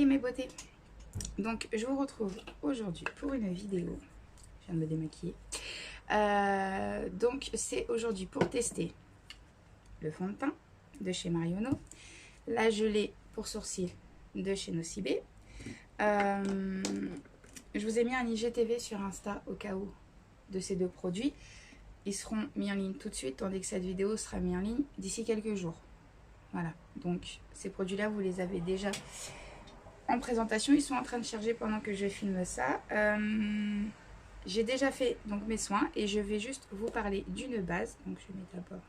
Salut mes beautés. Donc je vous retrouve aujourd'hui pour une vidéo. Je viens de me démaquiller. Donc c'est aujourd'hui pour tester le fond de teint de chez Marionneau, la gelée pour sourcils de chez Nocibé. Je vous ai mis un IGTV sur Insta au cas où de ces deux produits. Ils seront mis en ligne tout de suite, tandis que cette vidéo sera mise en ligne d'ici quelques jours. Voilà, donc ces produits-là, vous les avez déjà en présentation. Ils sont en train de charger pendant que je filme ça. J'ai déjà fait donc mes soins et je vais juste vous parler d'une base. Donc je vais mettre d'abord...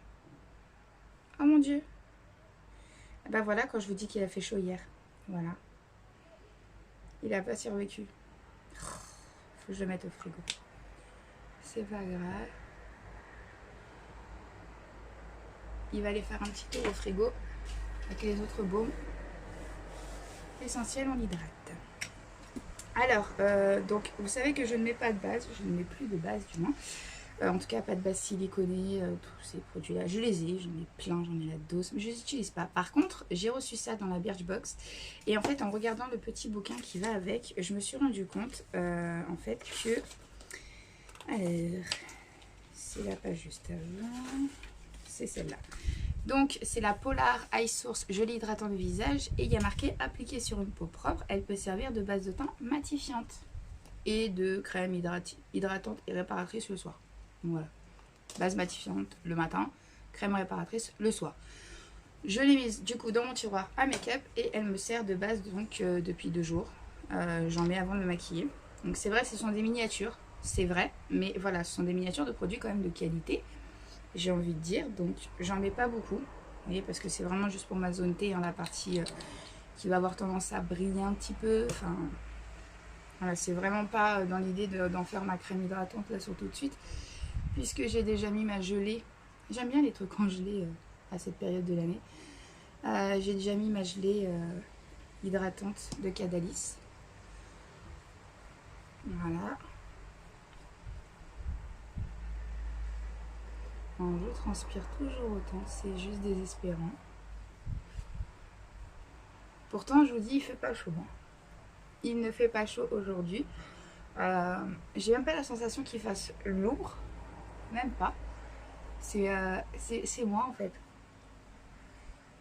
Oh mon Dieu! Ben voilà, quand je vous dis qu'il a fait chaud hier. Voilà. Il n'a pas survécu. Faut que je le mette au frigo. C'est pas grave. Il va aller faire un petit tour au frigo avec les autres baumes. L'essentiel, on l'hydrate. Alors, donc, vous savez que je ne mets pas de base. Je ne mets plus de base, du moins. En tout cas, pas de base siliconée, tous ces produits-là. Je les ai, j'en ai plein, j'en ai la dose, mais je ne les utilise pas. Par contre, j'ai reçu ça dans la Birchbox. Et en fait, en regardant le petit bouquin qui va avec, je me suis rendu compte, en fait, que... Alors, c'est la page juste avant. C'est celle-là. Donc, c'est la Polar Ice Source gelée hydratante de visage. Et il y a marqué appliquée sur une peau propre. Elle peut servir de base de teint matifiante et de crème hydratante et réparatrice le soir. Voilà. Base matifiante le matin, crème réparatrice le soir. Je l'ai mise du coup dans mon tiroir à make-up et elle me sert de base donc depuis 2 jours. J'en mets avant de me maquiller. Donc c'est vrai, ce sont des miniatures. C'est vrai, mais voilà, ce sont des miniatures de produits quand même de qualité. J'ai envie de dire, donc j'en mets pas beaucoup, vous voyez, parce que c'est vraiment juste pour ma zone T, hein, la partie qui va avoir tendance à briller un petit peu. Enfin, voilà, c'est vraiment pas dans l'idée d'en faire ma crème hydratante là sur tout de suite, puisque j'ai déjà mis ma gelée. J'aime bien les trucs congelés à cette période de l'année. J'ai déjà mis ma gelée hydratante de Cadalis. Voilà. Bon, je transpire toujours autant, c'est juste désespérant. Pourtant, je vous dis, il fait pas chaud. Hein. Il ne fait pas chaud aujourd'hui. J'ai même pas la sensation qu'il fasse lourd. Même pas. C'est moi en fait.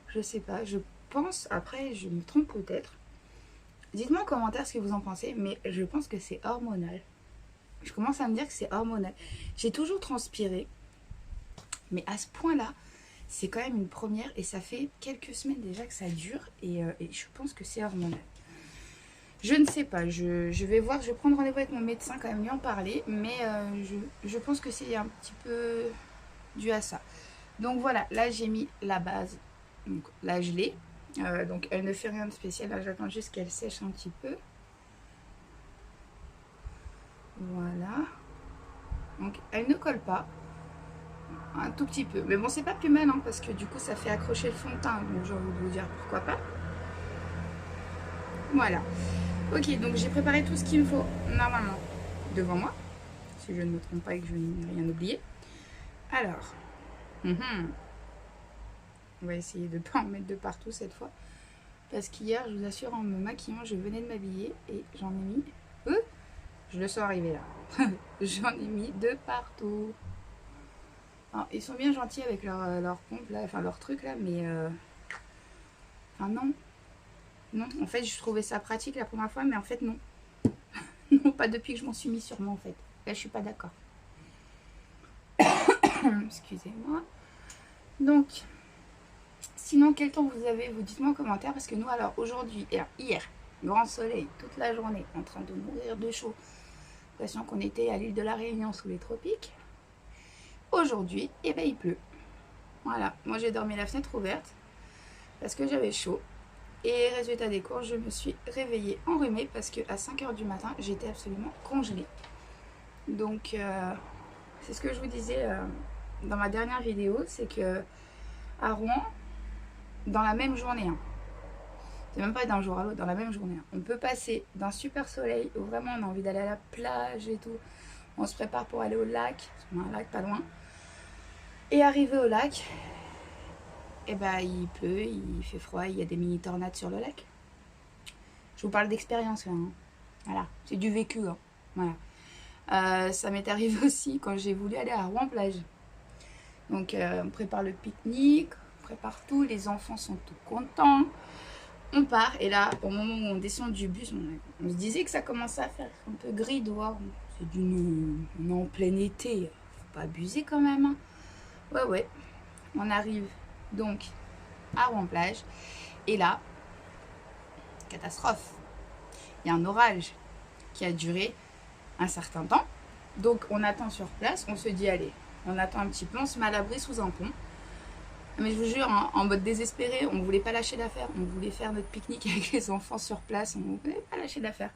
Je sais pas. Je pense, après, je me trompe peut-être. Dites-moi en commentaire ce que vous en pensez, mais je pense que c'est hormonal. Je commence à me dire que c'est hormonal. J'ai toujours transpiré. Mais à ce point-là, c'est quand même une première et ça fait quelques semaines déjà que ça dure et je pense que c'est hormonal. Je ne sais pas, je vais voir, je vais prendre rendez-vous avec mon médecin quand même lui en parler, mais je pense que c'est un petit peu dû à ça. Donc voilà, là j'ai mis la base, donc la gelée, donc elle ne fait rien de spécial, là j'attends juste qu'elle sèche un petit peu. Voilà, donc elle ne colle pas. Un tout petit peu, mais bon c'est pas plus mal hein, parce que du coup ça fait accrocher le fond de teint, donc j'ai envie de vous dire pourquoi pas. Voilà, ok, donc j'ai préparé tout ce qu'il me faut normalement devant moi, si je ne me trompe pas et que je n'ai rien oublié. Alors, on va essayer de ne pas en mettre de partout cette fois, parce qu'hier je vous assure en me maquillant je venais de m'habiller et j'en ai mis, je le sens arriver là, j'en ai mis de partout. Alors, ils sont bien gentils avec leur pompe là, enfin leur truc là, mais enfin non. Non, en fait je trouvais ça pratique la première fois, mais en fait non. Non, pas depuis que je m'en suis mis sur moi en fait. Là je suis pas d'accord. Excusez-moi. Donc, sinon quel temps vous avez, vous dites-moi en commentaire, parce que nous alors aujourd'hui, hier, grand soleil toute la journée, en train de mourir de chaud. L'impression qu'on était à l'île de la Réunion sous les tropiques. Aujourd'hui, eh ben, il pleut. Voilà, moi j'ai dormi la fenêtre ouverte parce que j'avais chaud. Et résultat des courses, je me suis réveillée enrhumée parce qu'à 5 h du matin, j'étais absolument congelée. Donc, c'est ce que je vous disais dans ma dernière vidéo, c'est que à Rouen, dans la même journée, hein, c'est même pas d'un jour à l'autre, dans la même journée, hein, on peut passer d'un super soleil où vraiment on a envie d'aller à la plage et tout. On se prépare pour aller au lac, parce qu'on a un lac pas loin. Et arrivé au lac, et ben il pleut, il fait froid, il y a des mini tornades sur le lac. Je vous parle d'expérience là. Hein. Voilà, c'est du vécu. Hein. Voilà. Ça m'est arrivé aussi quand j'ai voulu aller à Rouen-Plage. Donc on prépare le pique-nique, on prépare tout, les enfants sont tout contents. On part et là, au moment où on descend du bus, on se disait que ça commençait à faire un peu gris dehors. On est en plein été, faut pas abuser quand même. Hein. Ouais, on arrive donc à Rouen-Plage et là, catastrophe. Il y a un orage qui a duré un certain temps. Donc on attend sur place, on se dit allez, on attend un petit peu, on se met à l'abri sous un pont. Mais je vous jure, en mode désespéré, on ne voulait pas lâcher l'affaire. On voulait faire notre pique-nique avec les enfants sur place. On ne voulait pas lâcher l'affaire.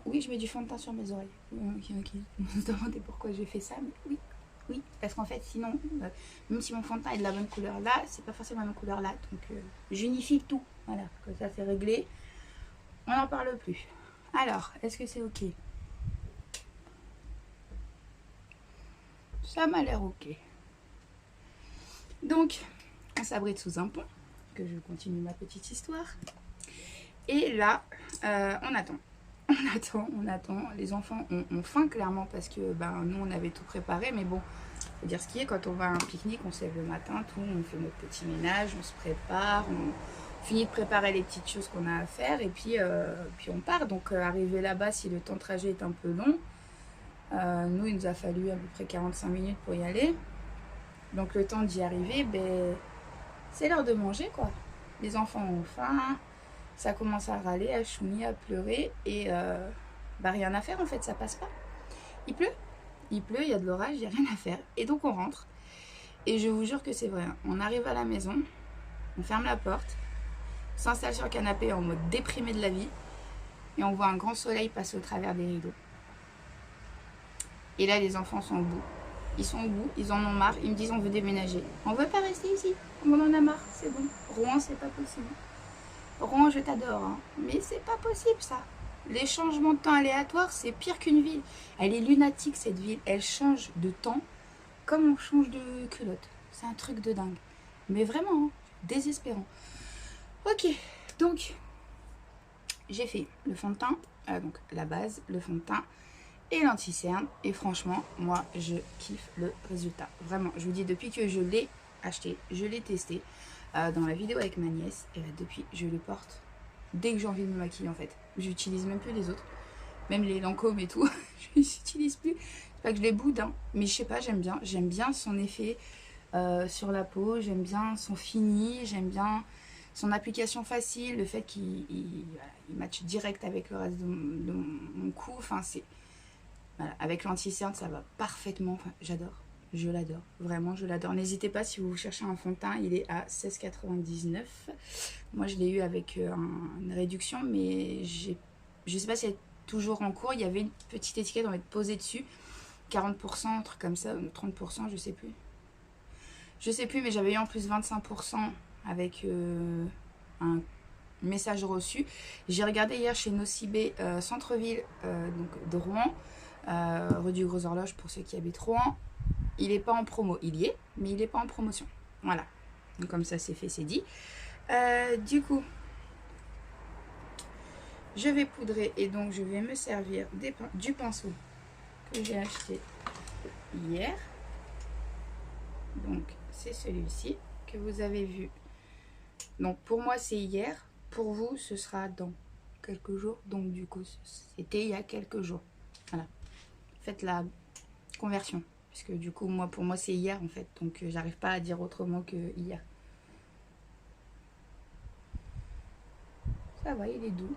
Oui, je mets du fond de teint sur mes oreilles. Ok. Vous se demandez pourquoi j'ai fait ça, mais oui. Parce qu'en fait, sinon, même si mon fond de teint est de la bonne couleur là, c'est pas forcément la même couleur là. Donc, j'unifie tout. Voilà, comme ça c'est réglé. On n'en parle plus. Alors, est-ce que c'est ok? Ça m'a l'air ok. Donc, on s'abrite sous un pont, que je continue ma petite histoire. Et là, on attend. On attend. Les enfants ont faim clairement parce que nous, on avait tout préparé. Mais bon, faut dire ce qui est, quand on va à un pique-nique, on se lève le matin, tout, on fait notre petit ménage, on se prépare, on finit de préparer les petites choses qu'on a à faire et puis on part. Donc, arrivé là-bas, si le temps de trajet est un peu long, nous, il nous a fallu à peu près 45 minutes pour y aller. Donc le temps d'y arriver, c'est l'heure de manger quoi. Les enfants ont faim, ça commence à râler, à chouiner, à pleurer et rien à faire en fait, ça passe pas. Il pleut, il y a de l'orage, il n'y a rien à faire. Et donc on rentre. Et je vous jure que c'est vrai, on arrive à la maison, on ferme la porte, on s'installe sur le canapé en mode déprimé de la vie et on voit un grand soleil passer au travers des rideaux. Et là les enfants sont au bout. Ils sont au bout, ils en ont marre, ils me disent on veut déménager. On veut pas rester ici, on en a marre, c'est bon. Rouen, c'est pas possible. Rouen, je t'adore, hein. Mais c'est pas possible ça. Les changements de temps aléatoires, c'est pire qu'une ville. Elle est lunatique cette ville, elle change de temps comme on change de culotte. C'est un truc de dingue. Mais vraiment, hein, désespérant. Ok, donc j'ai fait le fond de teint, donc la base, le fond de teint, et l'anti-cerne et franchement moi je kiffe le résultat, vraiment. Je vous dis, depuis que je l'ai acheté, je l'ai testé dans la vidéo avec ma nièce et depuis je le porte dès que j'ai envie de me maquiller en fait. J'utilise même plus les autres, même les Lancôme et tout. Je les utilise plus, c'est pas que je les boude hein, mais je sais pas, j'aime bien son effet sur la peau, j'aime bien son fini, j'aime bien son application facile, le fait qu'il matche direct avec le reste de mon cou, enfin c'est voilà, avec l'anti-cerne, ça va parfaitement. Enfin, j'adore. Je l'adore. Vraiment, je l'adore. N'hésitez pas si vous cherchez un fond de teint. Il est à 16,99 €. Moi, je l'ai eu avec une réduction, mais je ne sais pas si elle est toujours en cours. Il y avait une petite étiquette, on va être posée dessus. 40%, un truc comme ça, ou 30%, je sais plus. Je sais plus, mais j'avais eu en plus 25% avec un message reçu. J'ai regardé hier chez Nocibé centre-ville donc de Rouen. Rue du Gros Horloge pour ceux qui habitent Rouen. Il n'est pas en promo, il y est, mais il n'est pas en promotion. Voilà, donc comme ça c'est fait, c'est dit. Du coup, je vais poudrer et donc je vais me servir du pinceau que j'ai acheté hier. Donc c'est celui-ci que vous avez vu. Donc pour moi c'est hier, pour vous ce sera dans quelques jours. Donc du coup c'était il y a quelques jours. Voilà. Faites la conversion parce que du coup pour moi c'est hier en fait, donc j'arrive pas à dire autrement que hier. Ça va, il est doux.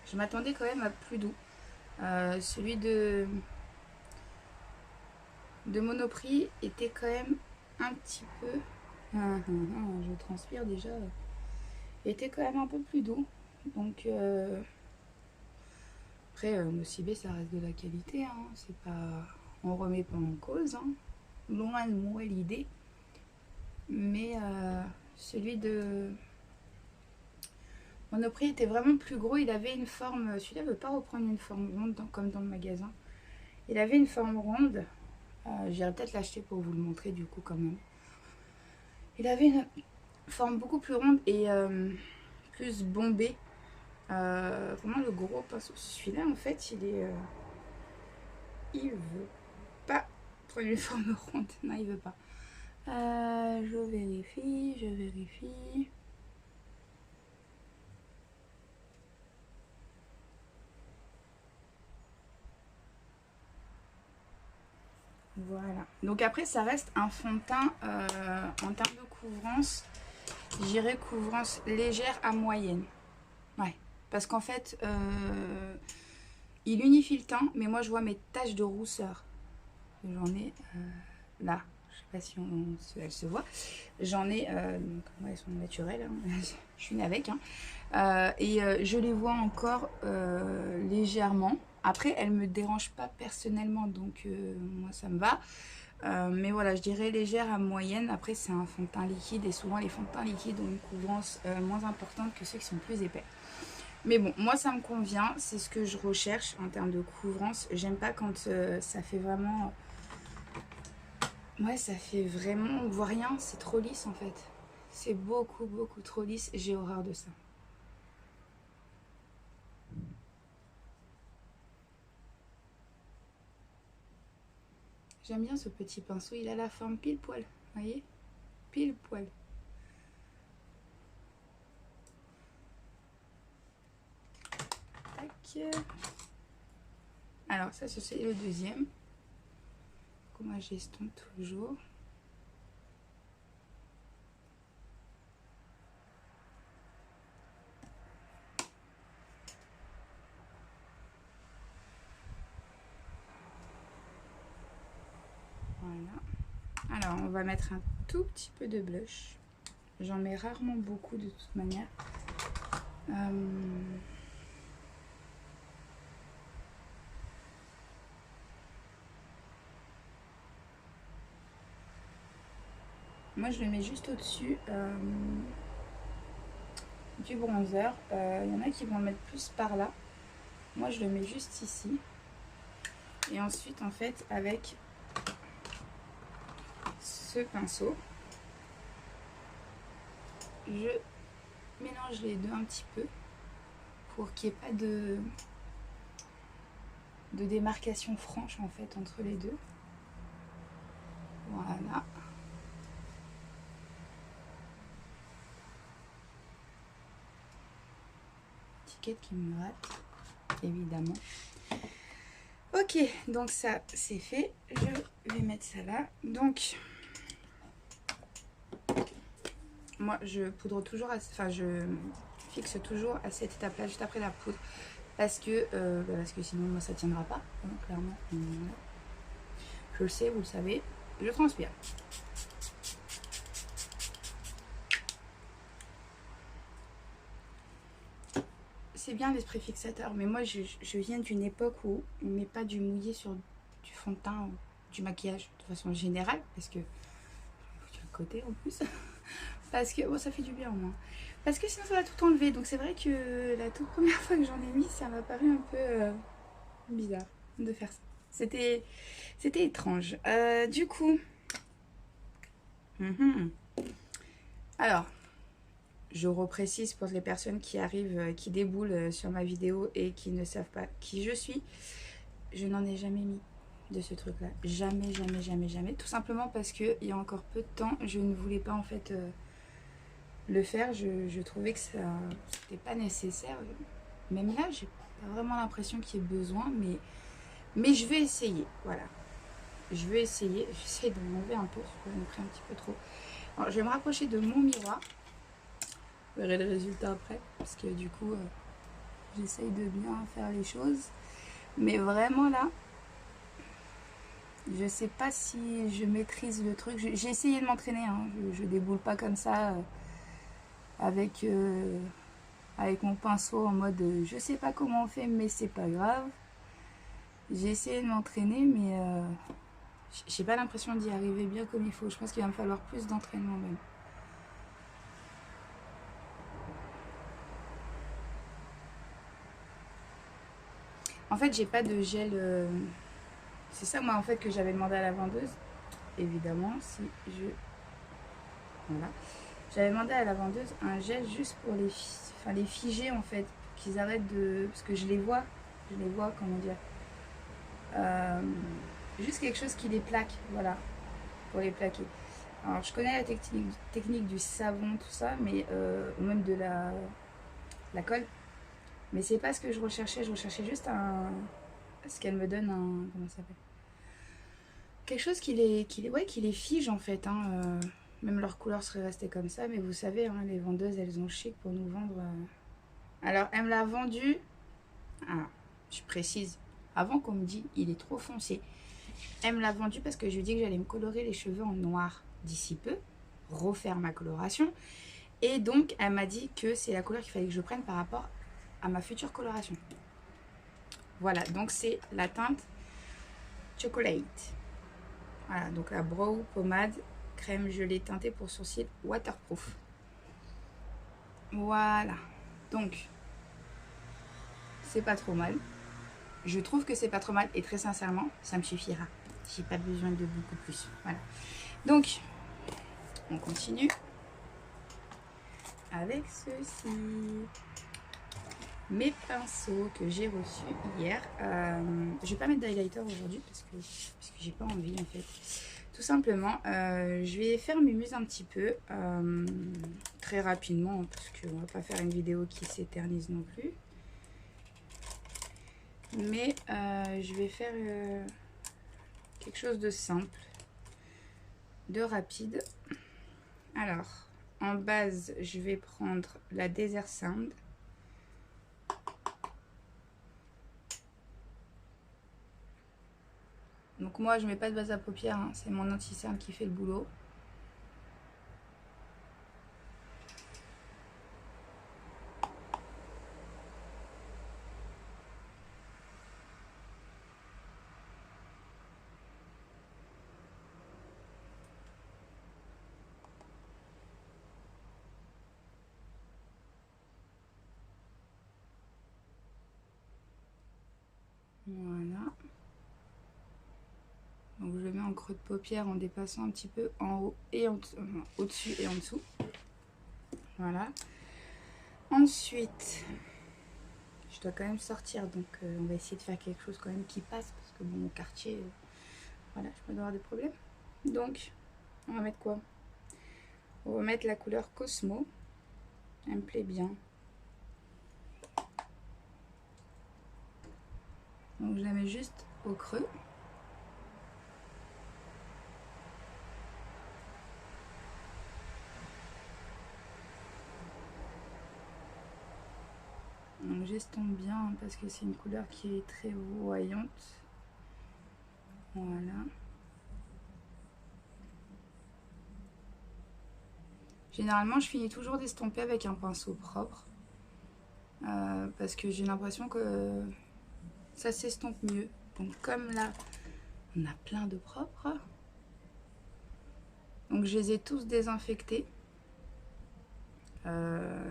Je m'attendais quand même à plus doux. Celui de Monoprix était quand même un petit peu je transpire déjà, était quand même un peu plus doux, donc après, Nocibé, ça reste de la qualité, hein. C'est pas, on remet pas en cause, hein. Loin de moi l'idée. Mais celui de Monoprix était vraiment plus gros. Il avait une forme, celui-là ne veut pas reprendre une forme ronde comme dans le magasin. Il avait une forme ronde. J'irai peut-être l'acheter pour vous le montrer du coup quand même. Il avait forme beaucoup plus ronde et plus bombée. Vraiment le gros pinceau. Celui-là en fait il veut pas prendre une forme ronde. Non, il veut pas. Je vérifie. Voilà. Donc après, ça reste un fond de teint en termes de couvrance. J'irais couvrance légère à moyenne. Ouais. Parce qu'en fait, il unifie le teint, mais moi je vois mes taches de rousseur. J'en ai là. Je sais pas si elle se voit. J'en ai, donc, ouais, elles sont naturelles. Hein. Je suis née avec. Hein. Je les vois encore légèrement. Après, elles me dérangent pas personnellement, donc moi ça me va. Mais voilà, je dirais légère à moyenne. Après, c'est un fond de teint liquide et souvent les fonds de teint liquides ont une couvrance moins importante que ceux qui sont plus épais. Mais bon, moi ça me convient, c'est ce que je recherche en termes de couvrance. J'aime pas quand ça fait vraiment... Ouais, ça fait vraiment... On voit rien, c'est trop lisse en fait. C'est beaucoup trop lisse, j'ai horreur de ça. J'aime bien ce petit pinceau, il a la forme pile poil, vous voyez? Pile poil. Tac. Alors ça c'est le deuxième. Moi j'estompe toujours. Voilà. Alors on va mettre un tout petit peu de blush. J'en mets rarement beaucoup de toute manière. Moi je le mets juste au-dessus du bronzer. Il y en a qui vont le mettre plus par là. Moi je le mets juste ici. Et ensuite en fait avec ce pinceau, je mélange les deux un petit peu pour qu'il n'y ait pas de démarcation franche en fait entre les deux. Voilà. Étiquette qui me rate, évidemment. Ok, donc ça c'est fait. Je vais mettre ça là. Donc, moi je poudre toujours, enfin je fixe toujours à cette étape-là, juste après la poudre, parce que sinon moi ça tiendra pas. Donc, clairement, je le sais, vous le savez, je transpire. C'est bien l'esprit fixateur, mais moi je viens d'une époque où on met pas du mouillé sur du fond de teint ou du maquillage de façon générale, parce que du côté en plus, parce que bon, ça fait du bien au moins, parce que sinon ça va tout enlever. Donc c'est vrai que la toute première fois que j'en ai mis, ça m'a paru un peu bizarre de faire ça. C'était étrange. Du coup, alors. Je reprécise pour les personnes qui arrivent, qui déboulent sur ma vidéo et qui ne savent pas qui je suis. Je n'en ai jamais mis de ce truc-là. Jamais. Tout simplement parce qu'il y a encore peu de temps, je ne voulais pas en fait le faire. Je trouvais que ça n'était pas nécessaire. Même là, j'ai pas vraiment l'impression qu'il y ait besoin, mais je vais essayer. Voilà. Je vais essayer. J'essaie de m'enlever un peu, j'en ai pris un petit peu trop. Alors, je vais me rapprocher de mon miroir. Vous verrez le résultat après, parce que du coup j'essaye de bien faire les choses, mais vraiment là je sais pas si je maîtrise le truc. J'ai essayé de m'entraîner, hein. Je déboule pas comme ça avec mon pinceau en mode je sais pas comment on fait, mais c'est pas grave. J'ai essayé de m'entraîner, mais j'ai pas l'impression d'y arriver bien comme il faut. Je pense qu'il va me falloir plus d'entraînement même. En fait, j'ai pas de gel. C'est ça, moi, en fait, que j'avais demandé à la vendeuse. Évidemment, si je. Voilà. J'avais demandé à la vendeuse un gel juste pour les figer en fait, qu'ils arrêtent de... Parce que je les vois, comment dire. Juste quelque chose qui les plaque, voilà, pour les plaquer. Alors je connais la technique du savon, tout ça, mais ou même de la colle. Mais c'est pas ce que je recherchais juste ce qu'elle me donne, comment ça s'appelle, quelque chose qui les fige en fait. Même leur couleur serait restée comme ça, mais vous savez, hein, les vendeuses, elles ont chic pour nous vendre. Alors, elle me l'a vendu. Ah, je précise, avant qu'on me dise il est trop foncé. Elle me l'a vendu parce que je lui ai dit que j'allais me colorer les cheveux en noir d'ici peu, refaire ma coloration. Et donc, elle m'a dit que c'est la couleur qu'il fallait que je prenne par rapport à ma future coloration. Voilà, donc c'est la teinte Chocolate. Voilà, donc la brow pommade crème gelée teintée pour sourcils waterproof. Voilà, donc c'est pas trop mal. Je trouve que c'est pas trop mal et très sincèrement, ça me suffira. J'ai pas besoin de beaucoup plus. Voilà. Donc, on continue avec ceci. Mes pinceaux que j'ai reçus hier. Je vais pas mettre d'highlighter aujourd'hui parce que j'ai pas envie en fait. Tout simplement, je vais faire mes muses un petit peu très rapidement parce qu'on va pas faire une vidéo qui s'éternise non plus. Mais je vais faire quelque chose de simple, de rapide. Alors, en base, je vais prendre la Desert Sound. Donc moi, je mets pas de base à paupières, hein, c'est mon anti-cerne qui fait le boulot. Voilà. Donc je le mets en creux de paupière en dépassant un petit peu en haut et au-dessus et en dessous. Voilà. Ensuite, je dois quand même sortir, donc on va essayer de faire quelque chose quand même qui passe, parce que bon, mon quartier, voilà, je peux avoir des problèmes. Donc, on va mettre quoi? On va mettre la couleur Cosmo. Elle me plaît bien. Donc je la mets juste au creux. Donc j'estompe bien parce que c'est une couleur qui est très voyante. Voilà. Généralement, je finis toujours d'estomper avec un pinceau propre. Parce que j'ai l'impression que ça s'estompe mieux. Donc comme là, on a plein de propres. Donc je les ai tous désinfectés.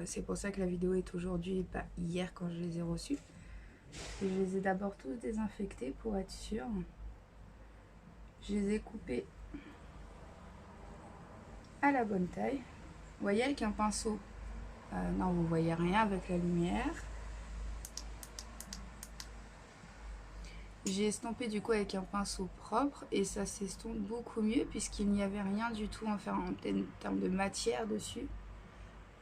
C'est pour ça que la vidéo est aujourd'hui et pas hier quand je les ai reçus. Et je les ai d'abord tous désinfectés pour être sûr. Je les ai coupés à la bonne taille. Vous voyez, avec un pinceau, non, vous voyez rien avec la lumière. J'ai estompé du coup avec un pinceau propre et ça s'estompe beaucoup mieux puisqu'il n'y avait rien du tout en termes de matière dessus.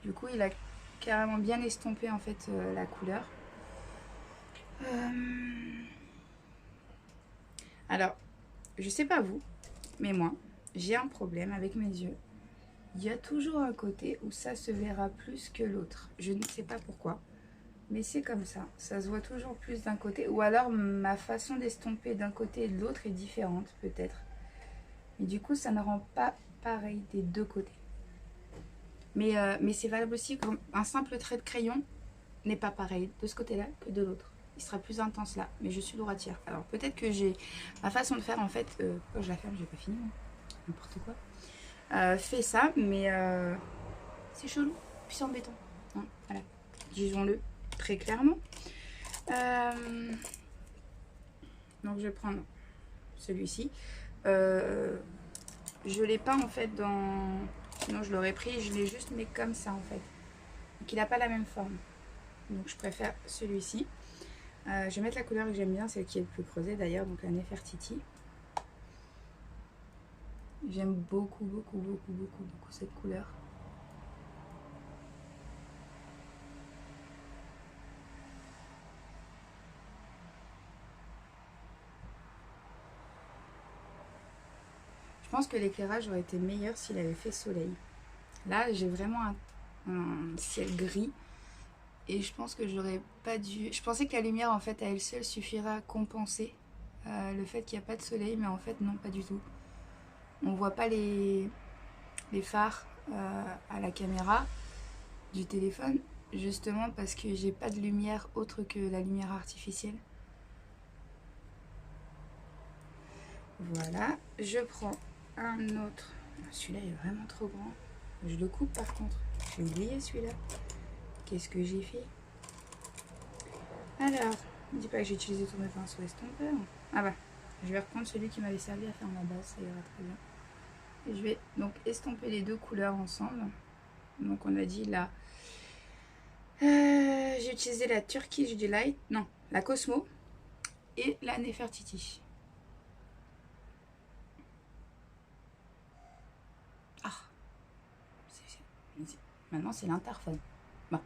Du coup, il a carrément bien estompé en fait la couleur. Alors, je sais pas vous, mais moi, j'ai un problème avec mes yeux. Il y a toujours un côté où ça se verra plus que l'autre. Je ne sais pas pourquoi, mais c'est comme ça. Ça se voit toujours plus d'un côté. Ou alors ma façon d'estomper d'un côté et de l'autre est différente, peut-être. Mais du coup, ça ne rend pas pareil des deux côtés. Mais c'est valable aussi qu'un simple trait de crayon n'est pas pareil de ce côté-là que de l'autre. Il sera plus intense là, mais je suis droitière. Alors peut-être que j'ai ma façon de faire en fait, quand je la ferme, j'ai pas fini, n'importe quoi. Fait ça, mais c'est chelou, puis c'est embêtant. Hein, voilà, disons-le très clairement. Donc je vais prendre celui-ci. Je l'ai peint en fait dans Sinon je l'aurais pris, je l'ai juste mis comme ça en fait. Donc il n'a pas la même forme. Donc je préfère celui-ci. Je vais mettre la couleur que j'aime bien, celle qui est le plus creusée d'ailleurs, donc la Nefertiti. J'aime beaucoup cette couleur. Je pense que l'éclairage aurait été meilleur s'il avait fait soleil. Là, j'ai vraiment un ciel gris. Et je pense que j'aurais pas dû... Je pensais que la lumière, en fait, à elle seule suffira à compenser le fait qu'il n'y a pas de soleil. Mais en fait, non, pas du tout. On voit pas les phares à la caméra du téléphone. Justement parce que j'ai pas de lumière autre que la lumière artificielle. Voilà. Je prends un autre. Celui-là est vraiment trop grand. Je le coupe par contre. J'ai oublié celui-là. Qu'est-ce que j'ai fait? Alors, ne dis pas que j'ai utilisé tous mes pinceaux estompeurs. Ah bah, je vais reprendre celui qui m'avait servi à faire ma base, ça ira très bien. Et je vais donc estomper les deux couleurs ensemble. Donc on a dit là, j'ai utilisé la Turkish Delight, non, la Cosmo et la Nefertiti. Ah, maintenant c'est l'interphone. Bon,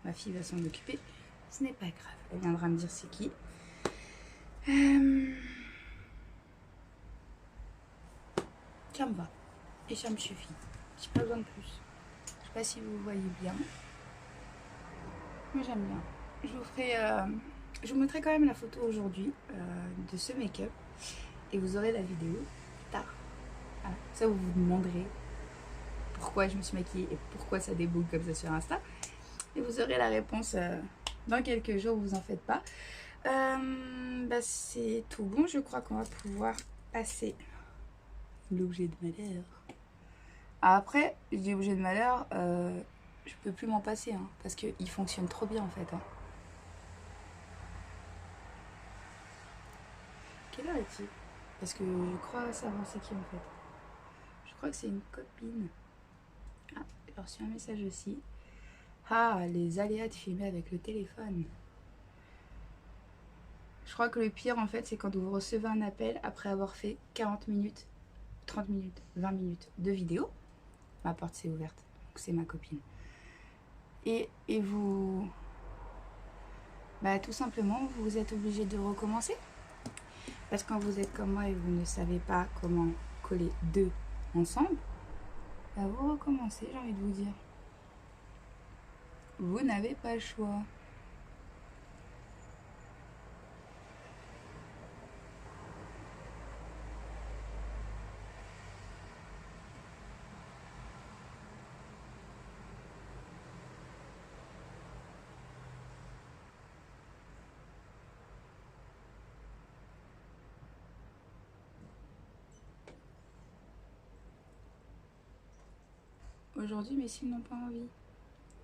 ma fille va s'en occuper, ce n'est pas grave. Elle viendra me dire c'est qui. Ça me va et ça me suffit. J'ai pas besoin de plus. Je sais pas si vous voyez bien, mais j'aime bien. Je vous mettrai quand même la photo aujourd'hui de ce make-up et vous aurez la vidéo plus tard. Voilà. Ça, vous vous demanderez pourquoi je me suis maquillée et pourquoi ça déboule comme ça sur Insta. Et vous aurez la réponse dans quelques jours, vous en faites pas. Bah, c'est tout bon, je crois qu'on va pouvoir passer l'objet de malheur. Après, je dis objet de malheur, je peux plus m'en passer, hein, parce qu'il fonctionne trop bien en fait. Hein. Quelle heure est-il? Parce que je crois savoir c'est qui en fait. Je crois que c'est une copine. Ah, j'ai reçu un message aussi. Ah, les aléas de filmer avec le téléphone. Je crois que le pire en fait c'est quand vous recevez un appel après avoir fait 40 minutes, 30 minutes, 20 minutes de vidéo. Ma porte s'est ouverte, donc c'est ma copine. Et vous... Bah tout simplement vous êtes obligé de recommencer. Parce que quand vous êtes comme moi et vous ne savez pas comment coller deux ensemble, bah vous recommencez, j'ai envie de vous dire. Vous n'avez pas le choix. Aujourd'hui, mes cils n'ont pas envie.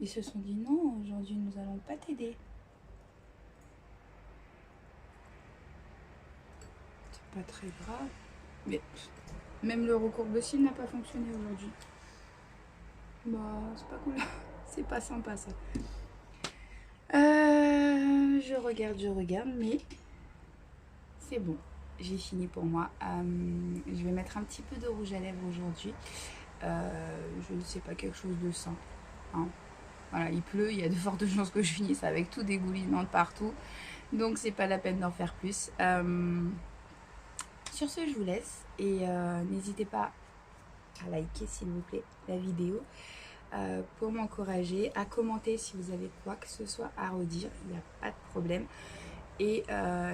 Ils se sont dit non, aujourd'hui nous allons pas t'aider. C'est pas très grave. Mais même le recourbe-cils n'a pas fonctionné aujourd'hui. Bah, c'est pas cool. C'est pas sympa ça. Je regarde, mais c'est bon. J'ai fini pour moi. Je vais mettre un petit peu de rouge à lèvres aujourd'hui. Je ne sais pas, quelque chose de simple. Hein. Voilà, il pleut, il y a de fortes chances que je finisse avec tout dégoulinant de partout. Donc c'est pas la peine d'en faire plus. Sur ce, je vous laisse. Et n'hésitez pas à liker s'il vous plaît la vidéo. Pour m'encourager, à commenter si vous avez quoi que ce soit à redire, il n'y a pas de problème. Et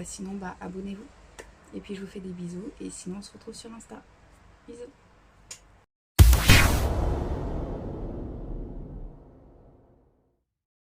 sinon, bah, abonnez-vous. Et puis je vous fais des bisous. Et sinon, on se retrouve sur Insta. Bisous.